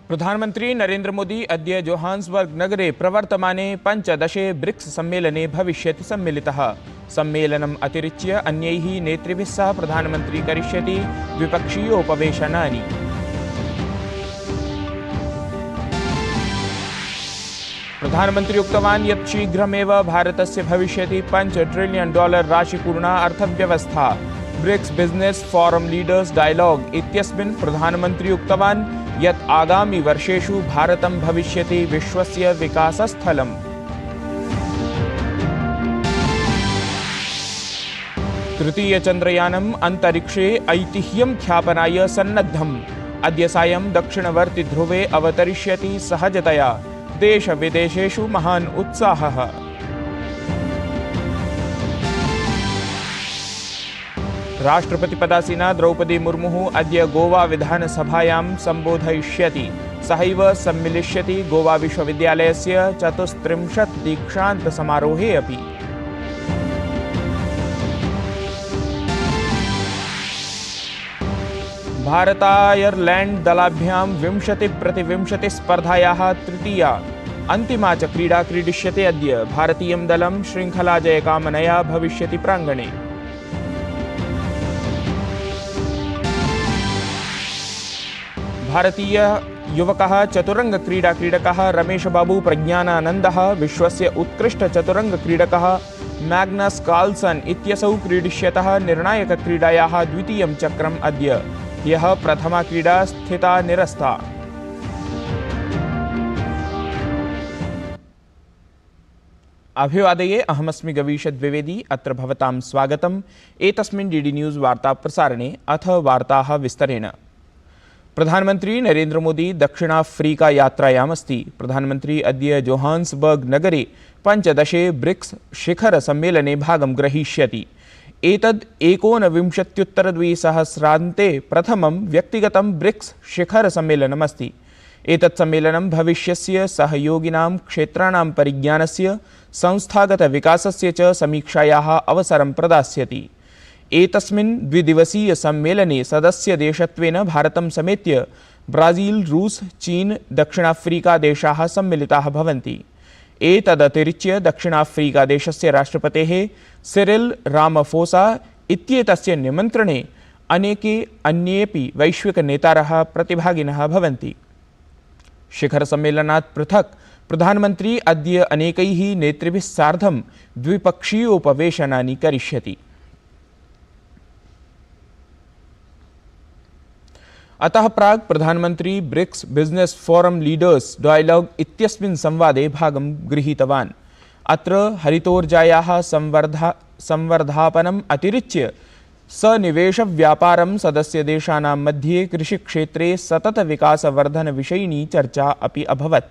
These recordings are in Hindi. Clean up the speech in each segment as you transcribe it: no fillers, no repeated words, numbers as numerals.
प्रधानमंत्री नरेंद्र मोदी अद्य जोहान्सबर्ग नगरे प्रवर्तमाने पंचदशे ब्रिक्स सम्मेलने भविष्यति सम्मिलितः। सम्मेलनम् अतिरिच्य अन्यैः नेतृभिः सह प्रधानमंत्री करिष्यति द्विपक्षीयोपवेशनानि। प्रधानमंत्री उक्तवान् यत् शीघ्रमेव भारतस्य भविष्यति $5 ट्रिलियन राशिपूर्णा अर्थव्यवस्था। BRICS business forum leaders dialogue इत्यस्मिन् प्रधानमंत्री उक्तवान् यत् आगामी वर्षेषु भारतं भविष्यति विश्वस्य विकासस्थलम्। तृतीय चंद्रयानम् अन्तरिक्षे ऐतिह्यं ख्यापनाय सन्नद्धम्। अद्य सायं दक्षिणवर्ति ध्रुवे अवतरिष्यति सहजतया। देश विदेशेषु महान् उत्साहः। राष्ट्रपतिपदासीना द्रौपदी मुर्मुः अद्य गोवा विधानसभायां सम्बोधयिष्यति। सहैव सम्मिलिष्यति गोवा विश्वविद्यालयस्य 34 दीक्षान्तसमारोहे अपि। भारत-आयरलैंड दलाभ्यां 20-20 स्पर्धायाः तृतीया अन्तिमा च क्रीडा क्रीडिष्यते अद्य। भारतीयं दलं श्रृङ्खलाजयकामनया भविष्यति प्राङ्गणे। भारतीय युवकः चतुरंग क्रीडकः रमेश बाबू प्रज्ञानानन्दः विश्वस्य उत्कृष्ट चतुरंग क्रीडकः मैग्नस कार्लसन इत्यसौ क्रीडिष्यतः निर्णायकक्रीडायाः द्वितीयं चक्रम् अद्य। ह्यः प्रथमा क्रीडा स्थिता निरस्ता। अभिवादये, अहमस्मि गवीश द्विवेदी। अत्र भवतां स्वागतम् एतस्मिन् डीडी न्यूज़ वार्ता प्रसारणे। अथ वार्ताः विस्तरेण। प्रधानमंत्री नरेंद्र मोदी दक्षिणाफ्रीका यात्रायामस्ति। प्रधानमंत्री अद्य जोहान्सबर्ग नगरे पंचदशे ब्रिक्स शिखर सम्मेलने भागं ग्रहीष्यति। एतद् 19-द्विसहस्रान्ते प्रथमं व्यक्तिगतं ब्रिक्स शिखर सम्मेलनमस्ति। एतत् सम्मेलनं भविष्यस्य सहयोगिनां क्षेत्राणां परिज्ञानस्य, संस्थागत विकासस्य च समीक्षायाः अवसरं प्रदास्यति। एतस्मिन् द्विदिवसीय सम्मेलने सदस्य देशत्वेन भारतं समेत्य ब्राजील, रूस, चीन, दक्षिणाफ्रीका देशाः सम्मिलिताः भवन्ति। एतदतिरिच्य दक्षिणाफ्रीका देशस्य राष्ट्रपतेः सिरिल रामाफोसा इत्येतस्य निमन्त्रणे अनेके अन्येऽपि वैश्विकनेतारः प्रतिभागिनः भवन्ति। शिखर सम्मेलनात् पृथक् प्रधानमंत्री अद्य अनेकैः नेतृभिः सार्धं द्विपक्षीयोपवेशनानि करिष्यति। अतः प्राक् प्रधानमंत्री BRICS business forum leaders dialogue इत्यस्मिन् संवादे भागं गृहीतवान्। अत्र हरितोर्जायाः संवर्धापनम् अतिरिच्य सनिवेशव्यापारं सदस्यदेशानां मध्ये कृषिक्षेत्रे सततविकासवर्धनविषयिणी चर्चा अपि अभवत्।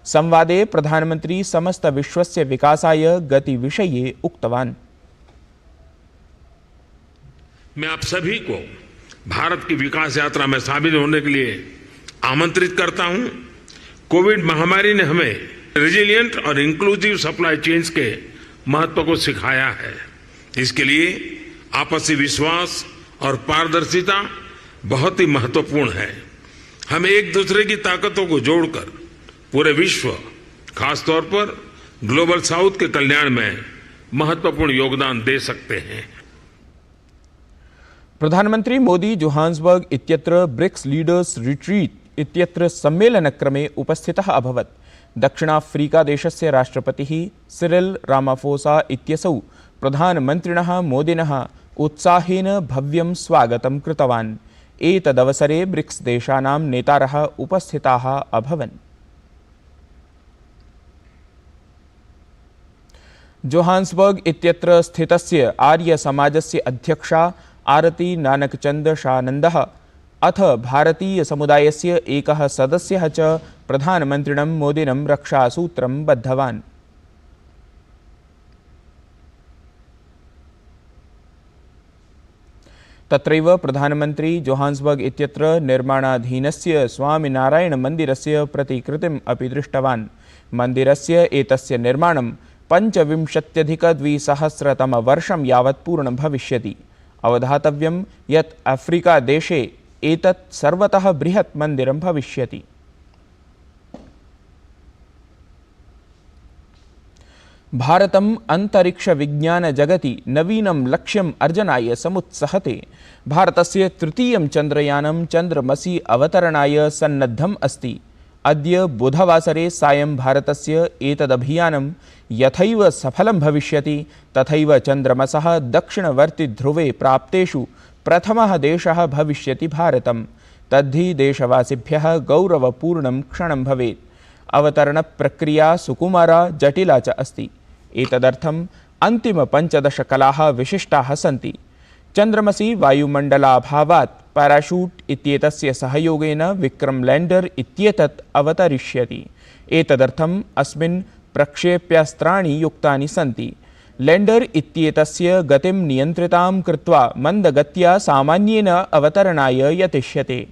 संवादे प्रधानमंत्री समस्त विश्वस्य विकासाय गतिविषये उक्तवान्। मैं आप सभी को भारत की विकास यात्रा में शामिल होने के लिए आमंत्रित करता हूं। कोविड महामारी ने हमें रेजिलिएंट और इंक्लूसिव सप्लाई चेन्स के महत्व को सिखाया है। इसके लिए आपसी विश्वास और पारदर्शिता बहुत ही महत्वपूर्ण है। हम एक दूसरे की ताकतों को जोड़कर पूरे विश्व, खासतौर पर ग्लोबल साउथ के कल्याण में महत्वपूर्ण योगदान दे सकते हैं। प्रधानमंत्री मोदी जोहान्सबर्ग इत्यत्र ब्रिक्स लीडर्स रिट्रीट इत्यत्र सम्मेलनक्रमे उपस्थितः अभवत्। दक्षिणाफ्रीका देशस्य राष्ट्रपतिः सिरिल रामाफोसा इत्यसौ प्रधानमन्त्रिणः मोदिनः उत्साहेन भव्यं स्वागतं कृतवान्। एतदवसरे ब्रिक्स देशानां नेतारः उपस्थिताः अभवन्। जोहान्सबर्ग इत्यत्र स्थितस्य आर्य समाजस्य अध्यक्षा आरती नानकचंद शानंदः अथ भारतीय समुदायस्य एकः सदस्यः च प्रधानमन्त्रिणं मोदिनं रक्षासूत्रं बद्धवान्। तत्रैव प्रधानमंत्री जोहान्सबर्ग इत्यत्र निर्माणाधीनस्य स्वामिनारायणमन्दिरस्य प्रतिकृतिम् अपि दृष्टवान्। मन्दिरस्य एतस्य निर्माणं 25-2000 यावत् पूर्णं भविष्यति। अवधातव्यं यत् अफ्रीका देशे एतत् सर्वतः बृहत् मन्दिरं भविष्यति। भारतम् अन्तरिक्षविज्ञानजगति नवीनं लक्ष्यम् अर्जनाय समुत्सहते। भारतस्य तृतीयं चन्द्रयानं चन्द्रमसि अवतरणाय सन्नद्धम् अस्ति। अद्य बुधवासरे सायं भारतस्य एतदभियानं यथैव सफलं भविष्यति तथैव चन्द्रमसः दक्षिणवर्तिध्रुवे प्राप्तेषु प्रथमः देशः भविष्यति भारतम्। तद्धि देशवासिभ्यः गौरवपूर्णं क्षणं भवेत्। अवतरणप्रक्रिया सुकुमारा जटिला च अस्ति। एतदर्थम् अन्तिमपञ्चदशकलाः विशिष्टाः सन्ति। चन्द्रमसि वायुमण्डलाभावात् पैराशूट् इत्येतस्य सहयोगेन विक्रम लैण्डर् इत्येतत् अवतरिष्यति। एतदर्थम् अस्मिन् प्रक्षेप्यास्त्राणि युक्तानि सन्ति। लैण्डर् इत्येतस्य गतिं नियन्त्रितां कृत्वा मन्दगत्या सामान्येन अवतरणाय यतिष्यते।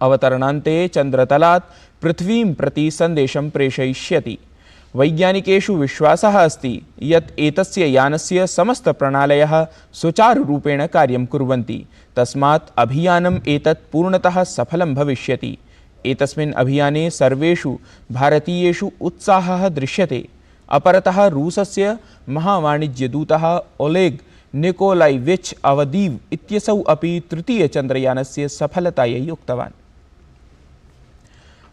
अवतरणान्ते चन्द्रतलात् पृथ्वीं प्रति सन्देशं प्रेषयिष्यति। वैज्ञानिकेषु विश्वासः अस्ति यत् एतस्य यानस्य समस्तप्रणालयः सुचारुरूपेण कार्यं कुर्वन्ति। तस्मात् अभियानम् एतत् पूर्णतः सफलं भविष्यति। एतस्मिन् अभियाने सर्वेषु भारतीयेषु उत्साहः दृश्यते। अपरतः रूसस्य महावाणिज्यदूतः ओलेग् निकोलाइविच् अवदीव् इत्यसौ अपि तृतीयचन्द्रयानस्य सफलतायै उक्तवान्।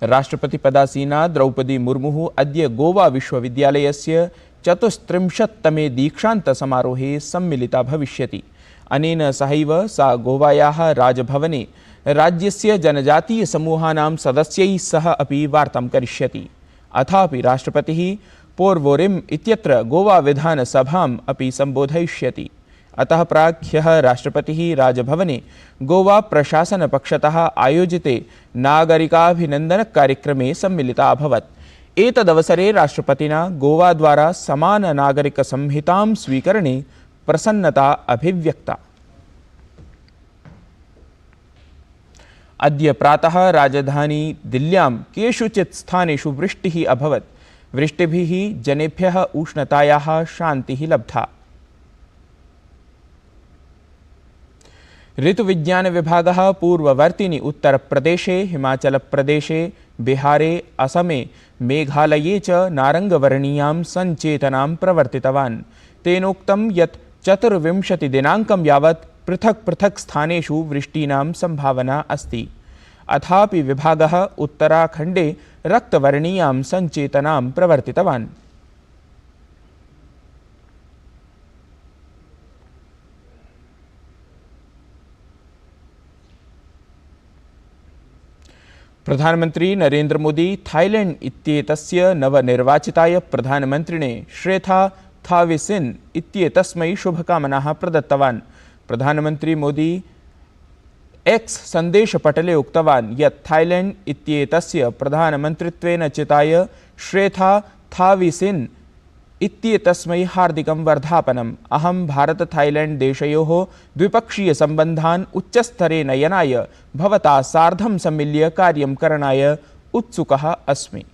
राष्ट्रपतिपदासीना द्रौपदी मुर्मुः अद्य गोवा विश्वविद्यालयस्य 34तमे दीक्षान्तसमारोहे सम्मिलिता भविष्यति। अनेन सहैव सा गोवायाः राजभवने राज्यस्य जनजातीयसमूहानां सदस्यैः सह अपि वार्तां करिष्यति। अथापि राष्ट्रपतिः पोर्वोरिम् इत्यत्र गोवा विधानसभाम् अपि सम्बोधयिष्यति। अतः प्राक् ह्यः राष्ट्रपतिः राजभवने गोवा प्रशासनपक्षतः आयोजिते नागरिकाभिनन्दनकार्यक्रमे सम्मिलिता अभवत्। एतदवसरे राष्ट्रपतिना गोवा द्वारा समाननागरिकसंहितां स्वीकरणे प्रसन्नता अभिव्यक्ता। अद्य प्रातः राजधानी दिल्ल्यां केषुचित् स्थानेषु वृष्टिः अभवत्। वृष्टिभिः जनेभ्यः उष्णतायाः शान्तिः लब्धा। ऋतुविज्ञान विभागः पूर्ववर्तिनि उत्तरप्रदेशे, हिमाचलप्रदेशे, बिहारे, असमे, मेघालये च नारङ्गवर्णीयां सञ्चेतनां प्रवर्तितवान्। तेनोक्तं यत् 24 दिनाङ्कं यावत् पृथक् पृथक् स्थानेषु वृष्टीनां सम्भावना अस्ति। अथापि विभागः उत्तराखण्डे रक्तवर्णीयां सञ्चेतनां प्रवर्तितवान्। प्रधानमंत्री नरेंद्र मोदी थाईलैंड इत्येतस्य नवनिर्वाचिताय प्रधानमन्त्रिणे श्रेथा थाविसिन् इत्येतस्मै शुभकामनाः प्रदत्तवान्। प्रधानमन्त्री मोदी एक्स सन्देशपटले उक्तवान् यत् थाईलैंड इत्येतस्य प्रधानमन्त्रित्वेन चिताय श्रेथा थाविसिन् इत्येतस्मै हार्दिकं वर्धापनम्। अहं भारत थाईलैंड देशयोः द्विपक्षीयसम्बन्धान् उच्चस्तरे नयनाय भवता सार्धं सम्मिल्य कार्यं करणाय उत्सुकः अस्मि।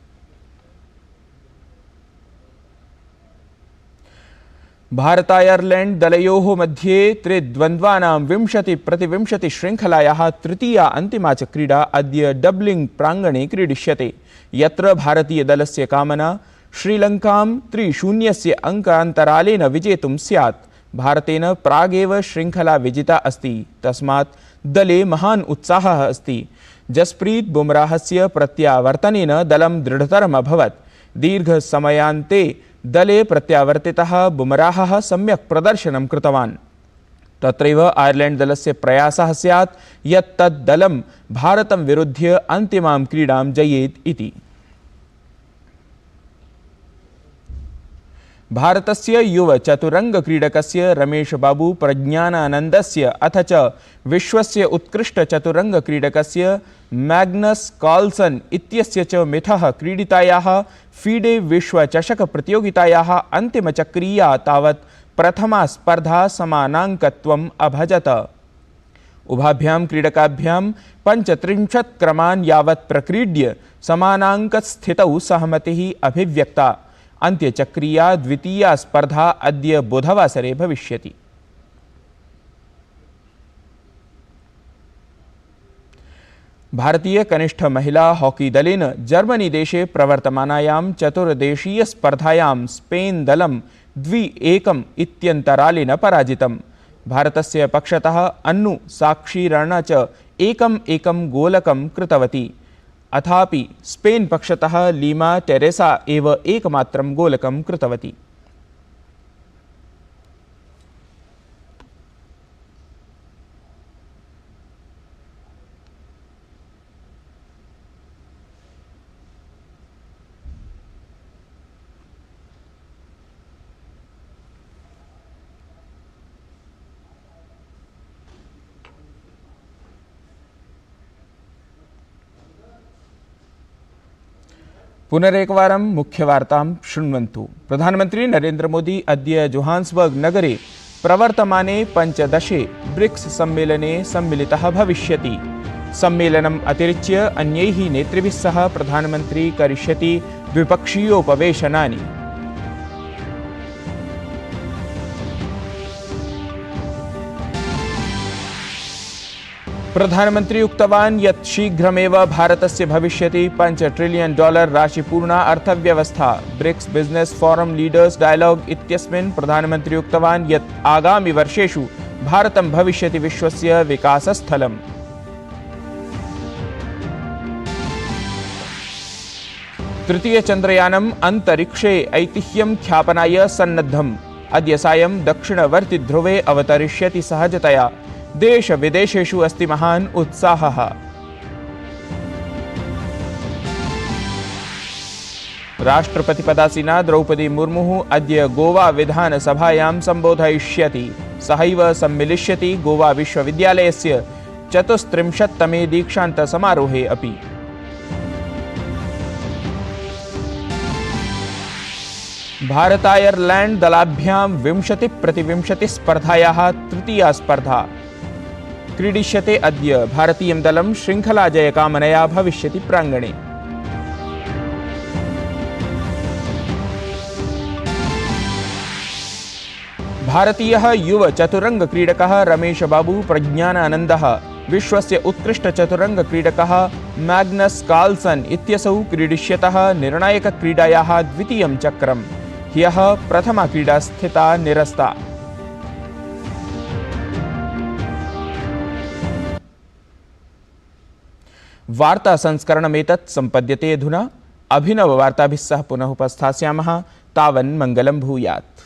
भारत-आयरलैंड दलयोः मध्ये त्रिद्वन्द्वानां 20-20 श्रृङ्खलायाः तृतीया अन्तिमा च क्रीडा अद्य डब्लिङ्ग् प्राङ्गणे क्रीडिष्यते, यत्र भारतीयदलस्य कामना श्रीलङ्कां 3-0 अङ्कान्तरालेन विजेतुं स्यात्। भारतेन प्रागेव श्रृङ्खला विजिता अस्ति, तस्मात् दले महान् उत्साहः अस्ति। जसप्रीत बुमराहस्य प्रत्यावर्तनेन दलं दृढतरम् अभवत्। दीर्घसमयान्ते दले प्रत्यावर्तितः बुमराहः सम्यक् प्रदर्शनं कृतवान्। तत्रैव आयरलैंड दलस्य प्रयासः स्यात् यत् तत् दलं भारतं विरुध्य अन्तिमां क्रीडां जयेत् इति। भारतस्य युव चतुरङ्गक्रीडकस्य रमेश बाबू प्रज्ञानानन्दस्य अथ च विश्वस्य उत्कृष्टचतुरङ्गक्रीडकस्य मैग्नस कार्लसन इत्यस्य च मिथः क्रीडितायाः फीडे विश्वचषकप्रतियोगितायाः अन्तिमचक्रीया तावत् प्रथमा स्पर्धा समानाङ्कत्वम् अभजत। उभाभ्यां क्रीडकाभ्यां 35 क्रमान् यावत् प्रक्रीड्य समानाङ्कस्थितौ सहमतिः अभिव्यक्ता। अन्त्यचक्रीया द्वितीया स्पर्धा अद्य बुधवासरे भविष्यति। भारतीय कनिष्ठ महिला हॉकी दलेन जर्मनी देशे प्रवर्तमानायां चतुर्देशीय स्पर्धायां स्पेन दलं 2-1 इत्यन्तरालेन पराजितम्। भारतस्य पक्षतः अन्नु साक्षीरण च 1-1 गोलकं कृतवती। अथापि स्पेन पक्षतः लीमा टेरेसा एव एकमात्रं गोलकं कृतवती। पुनरेकवारं मुख्यवार्तां शृण्वन्तु। प्रधानमन्त्री नरेन्द्र मोदी अद्य जोहान्सबर्ग नगरे प्रवर्तमाने 15 ब्रिक्स सम्मेलने सम्मिलितः भविष्यति। सम्मेलनम् अतिरिच्य अन्यैः नेतृभिः सह प्रधानमन्त्री करिष्यति द्विपक्षीयोपवेशनानि। प्रधानमंत्री उक्तवान् यत् शीघ्रमेव भारतस्य भविष्यति $5 ट्रिलियन राशिपूर्णा अर्थव्यवस्था। BRICS business forum leaders dialogue इत्यस्मिन् प्रधानमंत्री उक्तवान् यत् आगामि वर्षेषु भारतं भविष्यति विश्वस्य विकासस्थलम्। तृतीय चन्द्रयानम् अन्तरिक्षे ऐतिह्यं ख्यापनाय सन्नद्धम्। अद्य सायं दक्षिणवर्ति ध्रुवे अवतरिष्यति सहजतया। देश विदेशेषु अस्ति महान् उत्साहः। राष्ट्रपतिपदासीना द्रौपदी मुर्मुः अद्य गोवा विधानसभायां सम्बोधयिष्यति। सहैव सम्मिलिष्यति गोवा विश्वविद्यालयस्य 34तमे दीक्षान्तसमारोहे अपि। भारत-आयरलैंड दलाभ्यां 20-20 स्पर्धायाः तृतीया स्पर्धा क्रीडिष्यते अद्य। भारतीयं दलं श्रृङ्खलाजयकामनया भविष्यति प्राङ्गणे। भारतीयः युव चतुरंग क्रीडकः रमेश बाबू प्रज्ञानानन्दः विश्वस्य उत्कृष्ट चतुरंग क्रीडकः मैग्नस कार्लसन इत्यसौ क्रीडिष्यतः निर्णायकक्रीडायाः द्वितीयं चक्रम्। ह्यः प्रथमा क्रीडा स्थिता निरस्ता। वार्ता संस्करणमेतत् सम्पद्यते अधुना। अभिनववार्ताभिः सह पुनः उपस्थास्यामः। तावन् मङ्गलं भूयात्।